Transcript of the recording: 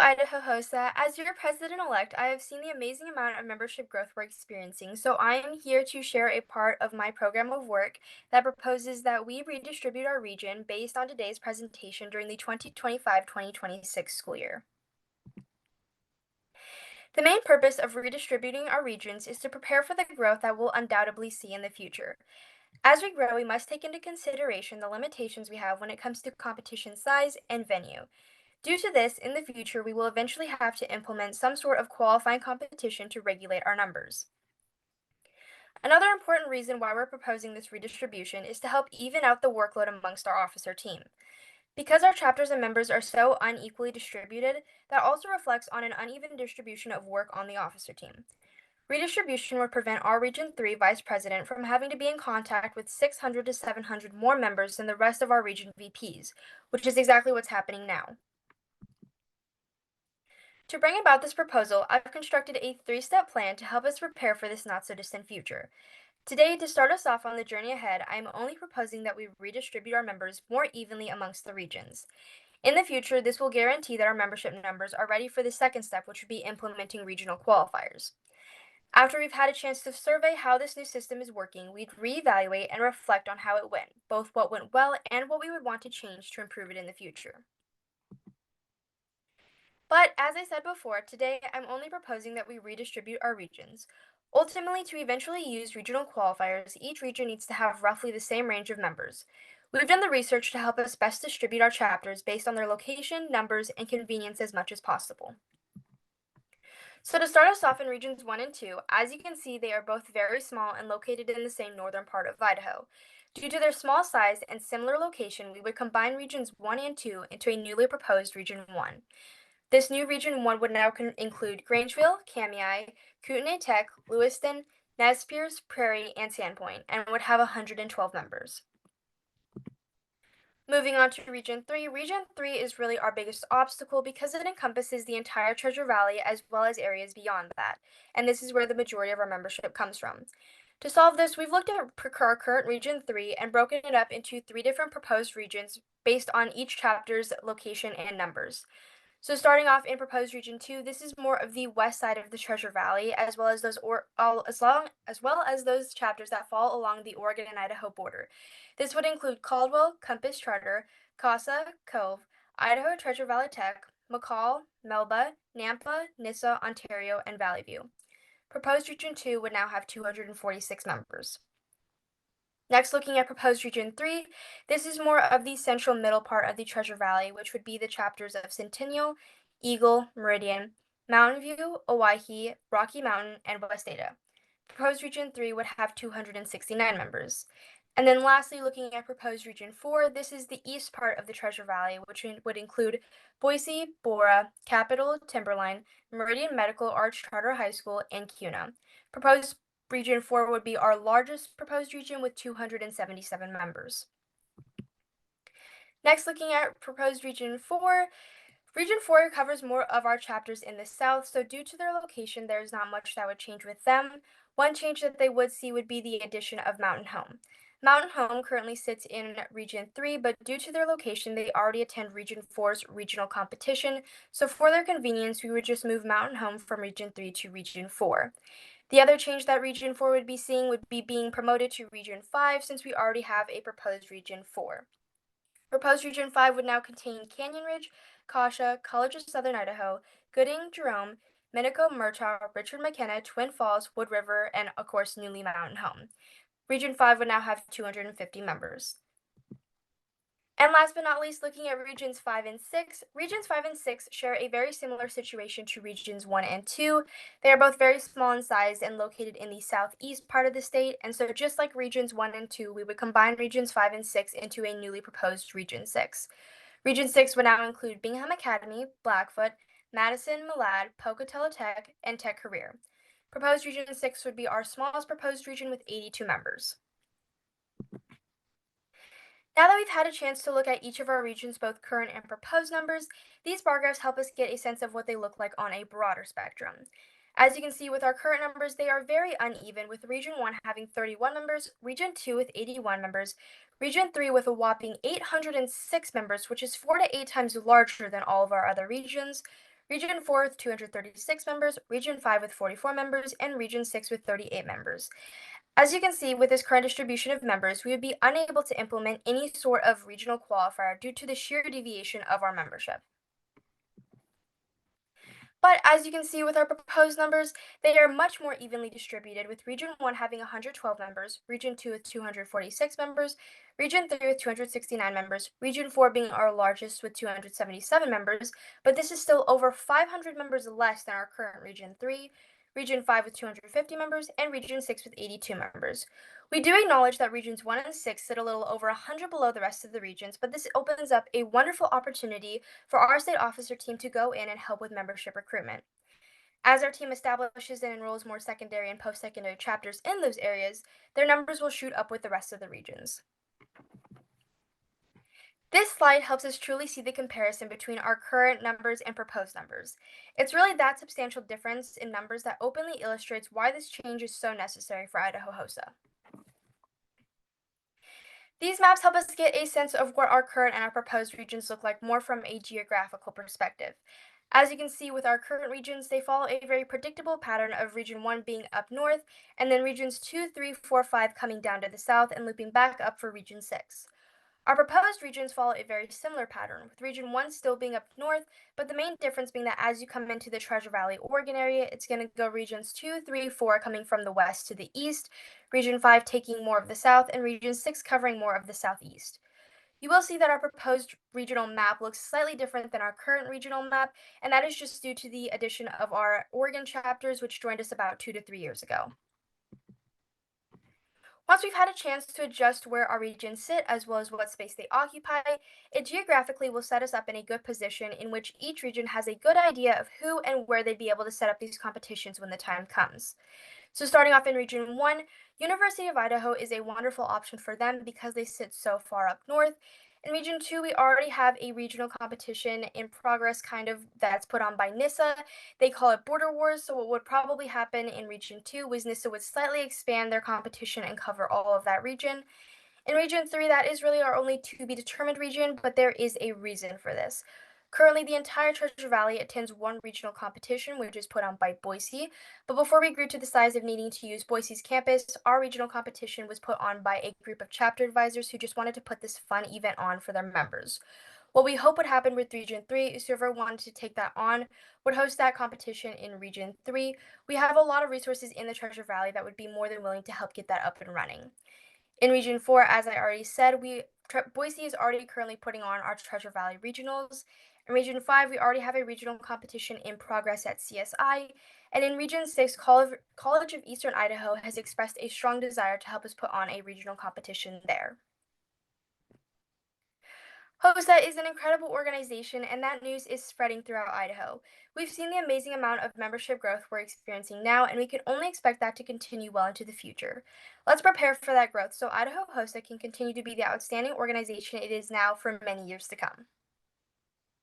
Idaho HOSA. As your president-elect, I have seen the amazing amount of membership growth we're experiencing, so I am here to share a part of my program of work that proposes that we redistribute our region based on today's presentation during the 2025-2026 school year. The main purpose of redistributing our regions is to prepare for the growth that we'll undoubtedly see in the future. As we grow, we must take into consideration the limitations we have when it comes to competition size and venue. Due to this, in the future, we will eventually have to implement some sort of qualifying competition to regulate our numbers. Another important reason why we're proposing this redistribution is to help even out the workload amongst our officer team. Because our chapters and members are so unequally distributed, that also reflects on an uneven distribution of work on the officer team. Redistribution would prevent our Region 3 Vice President from having to be in contact with 600 to 700 more members than the rest of our region VPs, which is exactly what's happening now. To bring about this proposal, I've constructed a three-step plan to help us prepare for this not-so-distant future. Today, to start us off on the journey ahead, I am only proposing that we redistribute our members more evenly amongst the regions. In the future, this will guarantee that our membership numbers are ready for the second step, which would be implementing regional qualifiers. After we've had a chance to survey how this new system is working, we'd reevaluate and reflect on how it went, both what went well and what we would want to change to improve it in the future. But as I said before, today I'm only proposing that we redistribute our regions. Ultimately, to eventually use regional qualifiers, each region needs to have roughly the same range of members. We've done the research to help us best distribute our chapters based on their location, numbers, and convenience as much as possible. So to start us off in regions 1 and 2, as you can see, they are both very small and located in the same northern part of Idaho. Due to their small size and similar location, we would combine regions 1 and 2 into a newly proposed region 1. This new Region 1 would now include Grangeville, Kamiah, Kootenai Tech, Lewiston, Nez Perce, Prairie, and Sandpoint, and would have 112 members. Moving on to Region 3 is really our biggest obstacle because it encompasses the entire Treasure Valley as well as areas beyond that, and this is where the majority of our membership comes from. To solve this, we've looked at our current Region 3 and broken it up into 3 different proposed regions based on each chapter's location and numbers. So starting off in proposed region 2, this is more of the west side of the Treasure Valley, as well as those chapters that fall along the Oregon and Idaho border. This would include Caldwell, Compass Charter, Casa, Cove, Idaho Treasure Valley Tech, McCall, Melba, Nampa, Nissa, Ontario, and Valley View. Proposed region 2 would now have 246 members. Next, looking at proposed region 3, this is more of the central middle part of the Treasure Valley, which would be the chapters of Centennial, Eagle, Meridian, Mountain View, Owyhee, Rocky Mountain, and West Ada. Proposed region 3 would have 269 members. And then lastly, looking at proposed region 4, this is the east part of the Treasure Valley, which would include Boise, Bora, Capital, Timberline, Meridian Medical Arch Charter High School, and Kuna. Proposed Region 4 would be our largest proposed region with 277 members. Next, looking at proposed Region 4, Region 4 covers more of our chapters in the south, so due to their location, there's not much that would change with them. One change that they would see would be the addition of Mountain Home. Mountain Home currently sits in Region 3, but due to their location, they already attend Region 4's regional competition, so for their convenience, we would just move Mountain Home from Region 3 to Region 4. The other change that Region 4 would be seeing would be being promoted to Region 5 since we already have a proposed Region 4. Proposed Region 5 would now contain Canyon Ridge, Kasha, College of Southern Idaho, Gooding, Jerome, Minico, Murtaugh, Richard McKenna, Twin Falls, Wood River, and of course Newly Mountain Home. Region 5 would now have 250 members. And last but not least, looking at Regions 5 and 6, Regions 5 and 6 share a very similar situation to Regions 1 and 2. They are both very small in size and located in the southeast part of the state, and so just like Regions 1 and 2, we would combine Regions 5 and 6 into a newly proposed Region 6. Region 6 would now include Bingham Academy, Blackfoot, Madison, Malad, Pocatello Tech, and Tech Career. Proposed Region 6 would be our smallest proposed region with 82 members. Now that we've had a chance to look at each of our regions, both current and proposed numbers, these bar graphs help us get a sense of what they look like on a broader spectrum. As you can see with our current numbers, they are very uneven, with Region 1 having 31 members, Region 2 with 81 members, Region 3 with a whopping 806 members, which is 4 to 8 times larger than all of our other regions, Region 4 with 236 members, Region 5 with 44 members, and Region 6 with 38 members. As you can see, with this current distribution of members, we would be unable to implement any sort of regional qualifier due to the sheer deviation of our membership. But as you can see with our proposed numbers, they are much more evenly distributed, with Region 1 having 112 members, Region 2 with 246 members, Region 3 with 269 members, Region 4 being our largest with 277 members, but this is still over 500 members less than our current Region 3, Region 5 with 250 members, and Region 6 with 82 members. We do acknowledge that Regions 1 and 6 sit a little over 100 below the rest of the regions, but this opens up a wonderful opportunity for our state officer team to go in and help with membership recruitment. As our team establishes and enrolls more secondary and post-secondary chapters in those areas, their numbers will shoot up with the rest of the regions. This slide helps us truly see the comparison between our current numbers and proposed numbers. It's really that substantial difference in numbers that openly illustrates why this change is so necessary for Idaho HOSA. These maps help us get a sense of what our current and our proposed regions look like more from a geographical perspective. As you can see with our current regions, they follow a very predictable pattern of Region 1 being up north, and then Regions 2, 3, 4, 5 coming down to the south and looping back up for Region 6. Our proposed regions follow a very similar pattern, with Region 1 still being up north, but the main difference being that as you come into the Treasure Valley, Oregon area, it's going to go Regions 2, 3, 4 coming from the west to the east, Region 5 taking more of the south, and Region 6 covering more of the southeast. You will see that our proposed regional map looks slightly different than our current regional map, and that is just due to the addition of our Oregon chapters, which joined us about 2 to 3 years ago. Once we've had a chance to adjust where our regions sit as well as what space they occupy, it geographically will set us up in a good position in which each region has a good idea of who and where they'd be able to set up these competitions when the time comes. So starting off in Region 1, University of Idaho is a wonderful option for them because they sit so far up north. In Region 2, we already have a regional competition in progress, kind of that's put on by NISA. They call it Border Wars, so what would probably happen in Region 2 was NISA would slightly expand their competition and cover all of that region. In Region 3, that is really our only to be determined region, but there is a reason for this. Currently, the entire Treasure Valley attends one regional competition, which is put on by Boise. But before we grew to the size of needing to use Boise's campus, our regional competition was put on by a group of chapter advisors who just wanted to put this fun event on for their members. What we hope would happen with Region 3 is whoever wanted to take that on would host that competition in Region 3. We have a lot of resources in the Treasure Valley that would be more than willing to help get that up and running. In Region 4, as I already said, Boise is already currently putting on our Treasure Valley Regionals. In Region 5, we already have a regional competition in progress at CSI. And in Region 6, College of Eastern Idaho has expressed a strong desire to help us put on a regional competition there. HOSA is an incredible organization, and that news is spreading throughout Idaho. We've seen the amazing amount of membership growth we're experiencing now, and we can only expect that to continue well into the future. Let's prepare for that growth so Idaho HOSA can continue to be the outstanding organization it is now for many years to come.